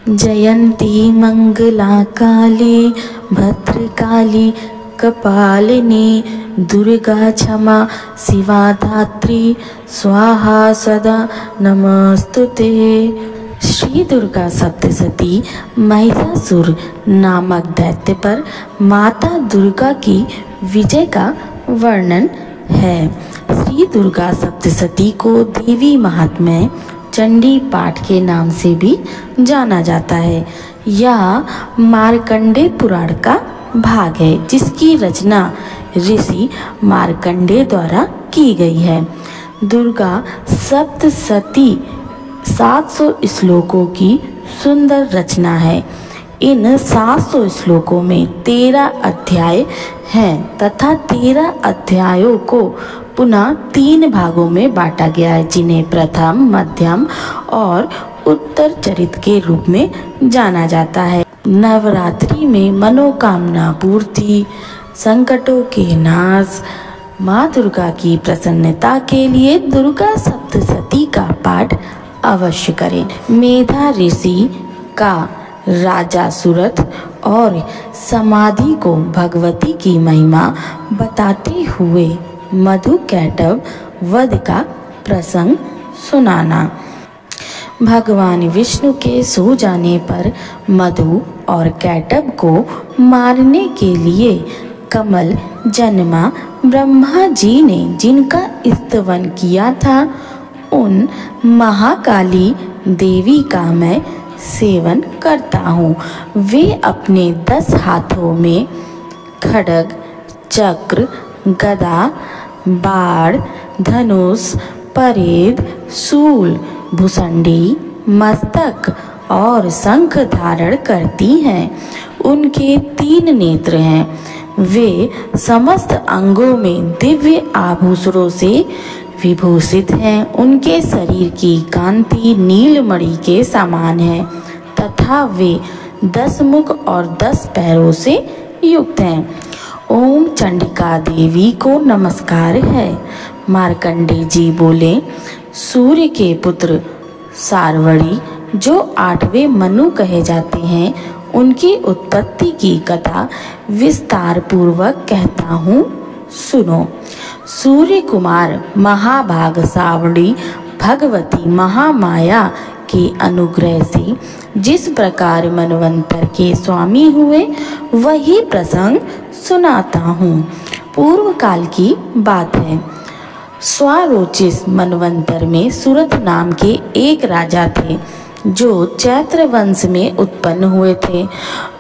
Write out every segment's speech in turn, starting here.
जयंती मंगला काली भद्रकाली कपालिनी दुर्गा क्षमा शिवा धात्री स्वाहा सदा नमस्तुते। श्री दुर्गा सप्तशती महिषासुर नामक दैत्य पर माता दुर्गा की विजय का वर्णन है। श्री दुर्गा सप्तशती को देवी महात्म्य चंडी पाठ के नाम से भी जाना जाता है। यह मार्कंडेय पुराण का भाग है जिसकी रचना ऋषि मार्कंडेय द्वारा की गई है। दुर्गा सप्तशती 700 श्लोकों की सुंदर रचना है। इन 700 श्लोकों में 13 अध्याय हैं तथा 13 अध्यायों को पुनः 3 भागों में बांटा गया है, जिन्हें प्रथम, मध्यम और उत्तर चरित के रूप में जाना जाता है। नवरात्रि में मनोकामना पूर्ति, संकटों के नाश, माँ दुर्गा की प्रसन्नता के लिए दुर्गा सप्तशती का पाठ अवश्य करें। मेधा ऋषि का राजा सुरथ और समाधि को भगवती की महिमा बताते हुए मधु कैटभ वध का प्रसंग सुनाना। भगवान विष्णु के सो जाने पर मधु और कैटभ को मारने के लिए कमल जन्मा ब्रह्मा जी ने जिनका स्तवन किया था, उन महाकाली देवी का मैं सेवन करता हूँ। वे अपने 10 हाथों में खड्ग, चक्र, गदा, बाण, धनुष, परेद, शूल, भुसंडी, मस्तक और शंख धारण करती हैं। उनके 3 नेत्र हैं। वे समस्त अंगों में दिव्य आभूषणों से विभूषित हैं। उनके शरीर की कांति नीलमणि के समान है तथा वे 10 मुख और 10 पैरों से युक्त हैं। ओम चंडिका देवी को नमस्कार है। मार्कंडेय जी बोले, सूर्य के पुत्र सारवड़ी जो 8वें मनु कहे जाते हैं, उनकी उत्पत्ति की कथा विस्तार पूर्वक कहता हूँ, सुनो। सूर्य कुमार महाभाग सावड़ी भगवती महामाया के अनुग्रह से जिस प्रकार मनवंतर के स्वामी हुए, वही प्रसंग सुनाता हूँ। पूर्व काल की बात है। स्वारोचिष मनवंतर में सुरथ नाम के एक राजा थे जो चैत्र वंश में उत्पन्न हुए थे।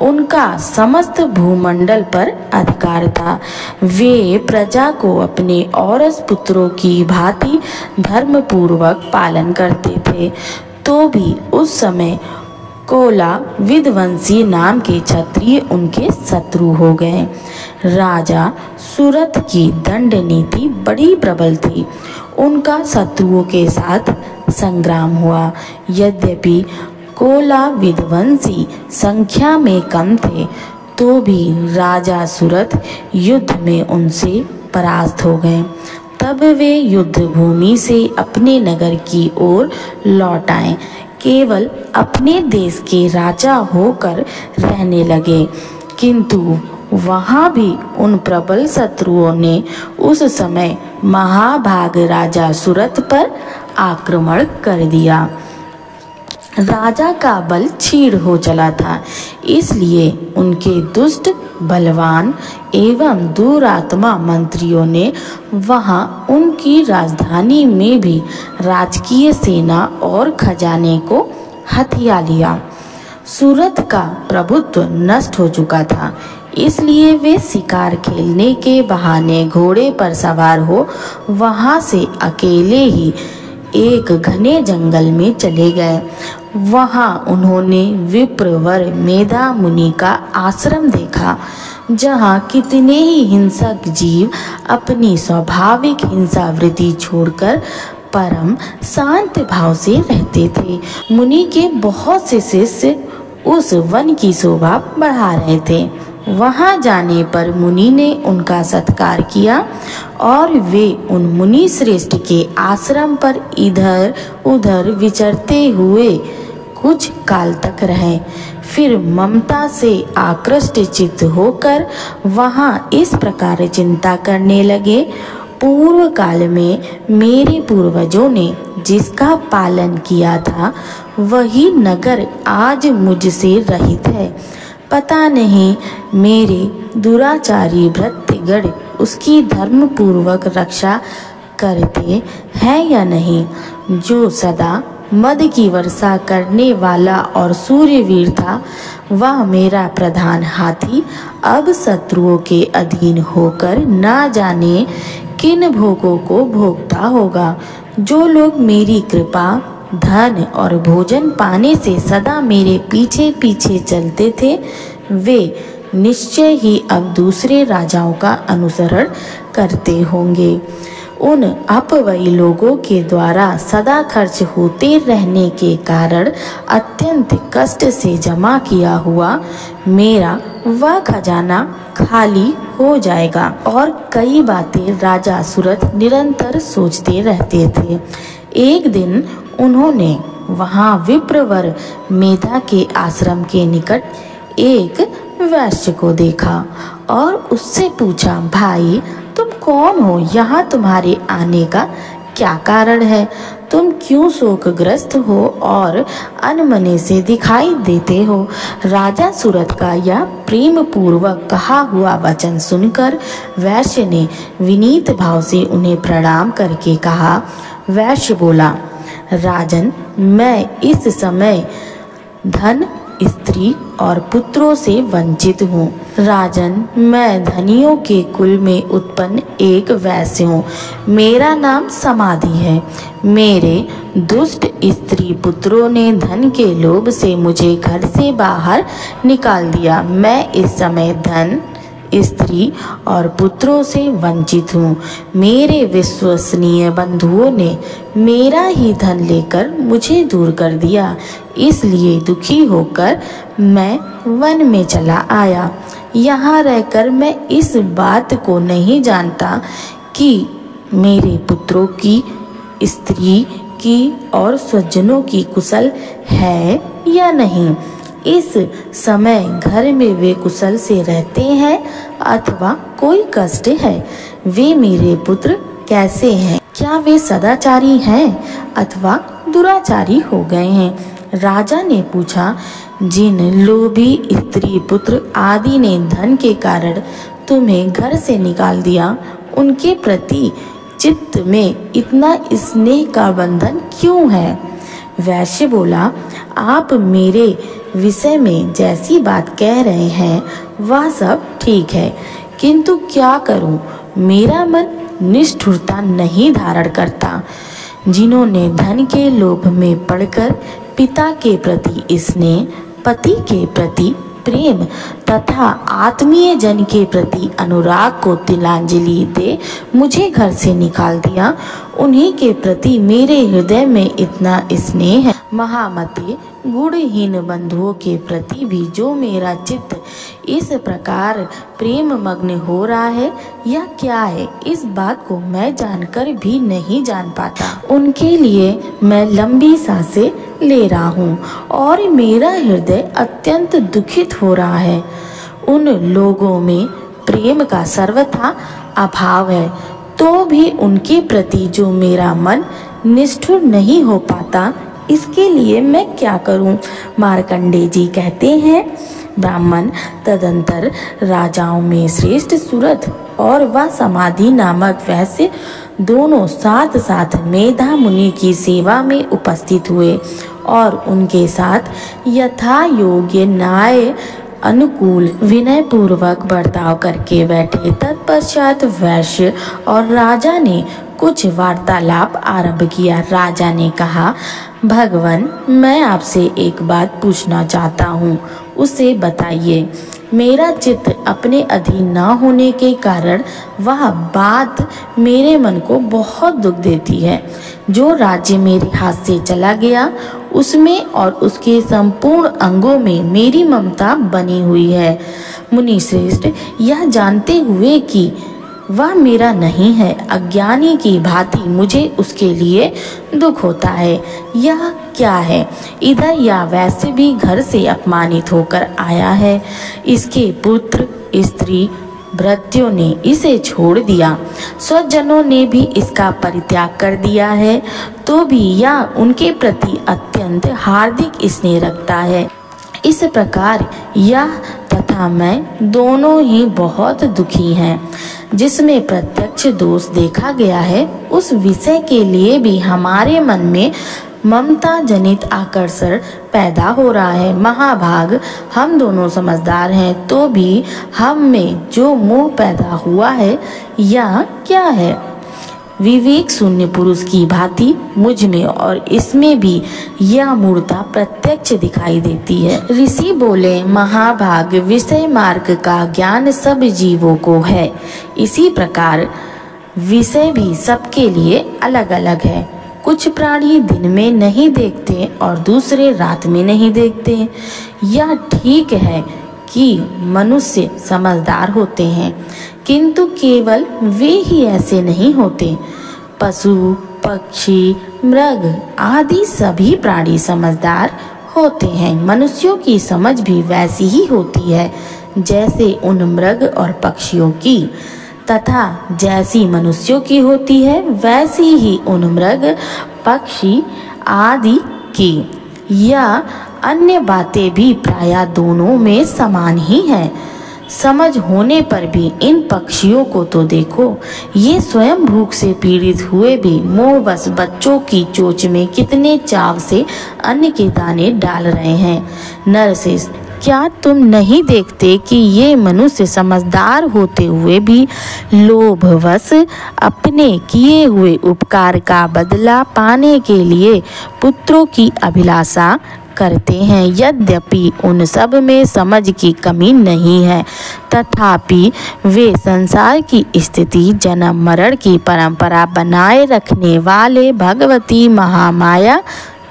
उनका समस्त भूमंडल पर अधिकार था। वे प्रजा को अपने औरस पुत्रों की भांति धर्म पूर्वक पालन करते थे। तो भी उस समय कोला विध्वंसी नाम के क्षत्रिय उनके शत्रु हो गए। राजा सुरथ की दंड नीति बड़ी प्रबल थी। उनका शत्रुओं के साथ संग्राम हुआ। यद्यपि कोला विध्वंसी संख्या में कम थे, तो भी राजा सुरथ युद्ध में उनसे परास्त हो गए। तब वे युद्ध भूमि से अपने नगर की ओर लौट आए। केवल अपने देश के राजा होकर रहने लगे, किंतु वहाँ भी उन प्रबल शत्रुओं ने उस समय महाभाग राजा सुरथ पर आक्रमण कर दिया। राजा का बल क्षीण हो चला था, इसलिए उनके दुष्ट, बलवान एवं दुरात्मा मंत्रियों ने वहां उनकी राजधानी में भी राजकीय सेना और खजाने को हथिया लिया। सुरथ का प्रभुत्व नष्ट हो चुका था, इसलिए वे शिकार खेलने के बहाने घोड़े पर सवार हो वहां से अकेले ही एक घने जंगल में चले गए। वहां उन्होंने विप्रवर मेधा मुनि का आश्रम देखा, जहां कितने ही हिंसक जीव अपनी स्वाभाविक हिंसा वृत्ति छोड़कर परम शांत भाव से रहते थे। मुनि के बहुत से शिष्य उस वन की शोभा बढ़ा रहे थे। वहां जाने पर मुनि ने उनका सत्कार किया और वे उन मुनि श्रेष्ठ के आश्रम पर इधर उधर विचरते हुए कुछ काल तक रहे। फिर ममता से आकृष्ट चित्त होकर वहाँ इस प्रकार चिंता करने लगे, पूर्व काल में मेरे पूर्वजों ने जिसका पालन किया था वही नगर आज मुझसे रहित है। पता नहीं मेरे दुराचारी भृत्यगण उसकी धर्म पूर्वक रक्षा करते हैं या नहीं। जो सदा मद की वर्षा करने वाला और सूर्यवीर था, वह मेरा प्रधान हाथी अब शत्रुओं के अधीन होकर ना जाने किन भोगों को भोगता होगा। जो लोग मेरी कृपा, धन और भोजन पाने से सदा मेरे पीछे पीछे चलते थे, वे निश्चय ही अब दूसरे राजाओं का अनुसरण करते होंगे। उन अपवयी लोगों के द्वारा सदा खर्च होते रहने के कारण अत्यंत कष्ट से जमा किया हुआ मेरा वह खजाना खाली हो जाएगा। और कई बातें राजा सूरत निरंतर सोचते रहते थे। एक दिन उन्होंने वहाँ विप्रवर मेधा के आश्रम के निकट एक वैश्य को देखा और उससे पूछा, भाई तुम कौन हो? यहाँ तुम्हारे आने का क्या कारण है? तुम क्यों शोकग्रस्त हो और अनमने से दिखाई देते हो? राजा सूरत का यह प्रेम पूर्वक कहा हुआ वचन सुनकर वैश्य ने विनीत भाव से उन्हें प्रणाम करके कहा। वैश्य बोला, राजन, मैं इस समय धन, स्त्री और पुत्रों से वंचित हूँ। राजन, मैं धनियों के कुल में उत्पन्न एक वैश्य हूँ। मेरा नाम समाधि है। मेरे दुष्ट स्त्री पुत्रों ने धन के लोभ से मुझे घर से बाहर निकाल दिया। मैं इस समय धन, स्त्री और पुत्रों से वंचित हूँ। मेरे विश्वसनीय बंधुओं ने मेरा ही धन लेकर मुझे दूर कर दिया, इसलिए दुखी होकर मैं वन में चला आया। यहाँ रहकर मैं इस बात को नहीं जानता कि मेरे पुत्रों की, स्त्री की और स्वजनों की कुशल है या नहीं। इस समय घर में वे कुशल से रहते हैं अथवा कोई कष्ट है। वे मेरे पुत्र कैसे हैं? क्या वे सदाचारी हैं अथवा दुराचारी हो गए हैं? राजा ने पूछा, जिन लोभी स्त्री पुत्र आदि ने धन के कारण तुम्हें घर से निकाल दिया, उनके प्रति चित्त में इतना स्नेह का बंधन क्यों है? वैश्य बोला, आप मेरे विषय में जैसी बात कह रहे हैं वह सब ठीक है, किंतु क्या करूं, मेरा मन निष्ठुरता नहीं धारण करता। जिन्होंने धन के लोभ में पड़कर पिता के प्रति स्नेह, पति के प्रति प्रेम तथा आत्मीय जन के प्रति अनुराग को तिलांजलि दे मुझे घर से निकाल दिया, उन्हीं के प्रति मेरे हृदय में इतना स्नेह है। महामते, गुणहीन बंधुओं के प्रति भी जो मेरा चित्त इस प्रकार प्रेम मग्न हो रहा है, यह क्या है? इस बात को मैं जानकर भी नहीं जान पाता। उनके लिए मैं लंबी सांसें ले रहा हूँ और मेरा हृदय अत्यंत दुखित हो रहा है। उन लोगों में प्रेम का सर्वथा अभाव है, तो भी उनके प्रति जो मेरा मन निष्ठुर नहीं हो पाता, इसके लिए मैं क्या करूं? मार्कंडेय जी कहते हैं, ब्राह्मण, तदंतर राजाओं में श्रेष्ठ सूरत और वह समाधि नामक वैश्य दोनों साथ साथ मेधा मुनि की सेवा में उपस्थित हुए और उनके साथ यथा योग्य न्याय अनुकूल विनय पूर्वक बर्ताव करके बैठे। तत्पश्चात वैश्य और राजा ने कुछ वार्तालाप आरंभ किया। राजा ने कहा, भगवान, मैं आपसे एक बात पूछना चाहता हूँ, उसे बताइए। मेरा चित्त अपने अधीन न होने के कारण वह बात मेरे मन को बहुत दुख देती है। जो राज्य मेरे हाथ से चला गया, उसमें और उसके संपूर्ण अंगों में मेरी ममता बनी हुई है। मुनि श्रेष्ठ, यह जानते हुए कि वह मेरा नहीं है। अज्ञानी की भांति मुझे उसके लिए दुख होता है। यह क्या है? इधर या वैसे भी घर से अपमानित होकर आया है। इसके पुत्र स्त्री भृत्यों ने इसे छोड़ दिया, स्वजनों ने भी इसका परित्याग कर दिया है, तो भी यह उनके प्रति अत्यंत हार्दिक स्नेह रखता है। इस प्रकार यह तथा मैं दोनों ही बहुत दुखी हैं। जिसमें प्रत्यक्ष दोष देखा गया है, उस विषय के लिए भी हमारे मन में ममता जनित आकर्षण पैदा हो रहा है। महाभाग, हम दोनों समझदार हैं, तो भी हम में जो मोह पैदा हुआ है, यह क्या है? विवेक शून्य पुरुष की भांति मुझ में और इसमें भी यह मूर्ता प्रत्यक्ष दिखाई देती है। ऋषि बोले, महाभाग, विषय मार्ग का ज्ञान सब जीवों को है। इसी प्रकार विषय भी सबके लिए अलग अलग है। कुछ प्राणी दिन में नहीं देखते और दूसरे रात में नहीं देखते। यह ठीक है कि मनुष्य समझदार होते हैं, किंतु केवल वे ही ऐसे नहीं होते। पशु, पक्षी, मृग आदि सभी प्राणी समझदार होते हैं। मनुष्यों की समझ भी वैसी ही होती है जैसे उन मृग और पक्षियों की, तथा जैसी मनुष्यों की होती है वैसी ही उन मृग, पक्षी आदि की। या अन्य बातें भी प्रायः दोनों में समान ही हैं। समझ होने पर भी इन पक्षियों को तो देखो, ये स्वयं भूख से पीड़ित हुए भी मोहवश बच्चों की चोंच में कितने चाव से अन्न के दाने डाल रहे हैं। नरसिंह, क्या तुम नहीं देखते कि ये मनुष्य समझदार होते हुए भी लोभवश अपने किए हुए उपकार का बदला पाने के लिए पुत्रों की अभिलाषा करते हैं? यद्यपि उन सब में समझ की कमी नहीं है, तथापि वे संसार की स्थिति, जन्म मरण की परंपरा बनाए रखने वाले भगवती महामाया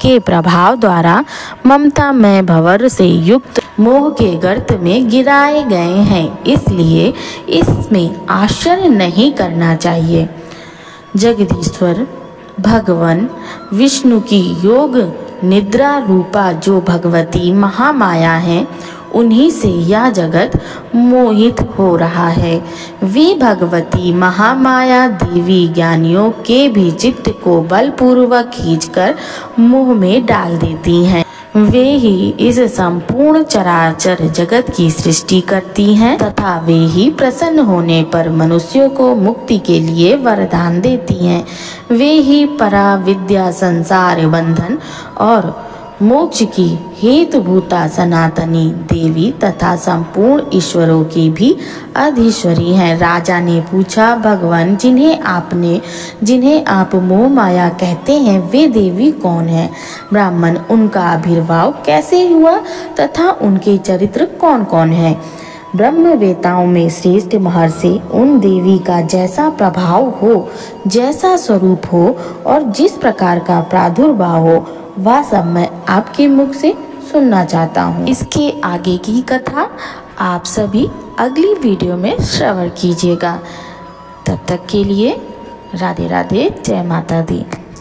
के प्रभाव द्वारा ममता में भंवर से युक्त मोह के गर्त में गिराए गए हैं। इसलिए इसमें आश्चर्य नहीं करना चाहिए। जगदीश्वर भगवान विष्णु की योग निद्रा रूपा जो भगवती महामाया है, उन्हीं से यह जगत मोहित हो रहा है। वे भगवती महामाया देवी ज्ञानियों के भी चित्त को बलपूर्वक खींचकर मोह में डाल देती हैं। वे ही इस संपूर्ण चराचर जगत की सृष्टि करती हैं, तथा वे ही प्रसन्न होने पर मनुष्यों को मुक्ति के लिए वरदान देती हैं। वे ही परा विद्या, संसार बंधन और मोक्ष की हेतुभूता सनातनी देवी तथा संपूर्ण ईश्वरों की भी अधीश्वरी हैं। राजा ने पूछा, भगवान, जिन्हें आप मोह माया कहते हैं, वे देवी कौन है? ब्राह्मण, उनका आविर्भाव कैसे हुआ तथा उनके चरित्र कौन कौन है? ब्रह्मवेताओं में श्रेष्ठ महर्षि उन देवी का जैसा प्रभाव हो, जैसा स्वरूप हो और जिस प्रकार का प्रादुर्भाव हो, वह सब मैं आपके मुख से सुनना चाहता हूँ। इसके आगे की कथा आप सभी अगली वीडियो में श्रवण कीजिएगा। तब तक के लिए राधे राधे, जय माता दी।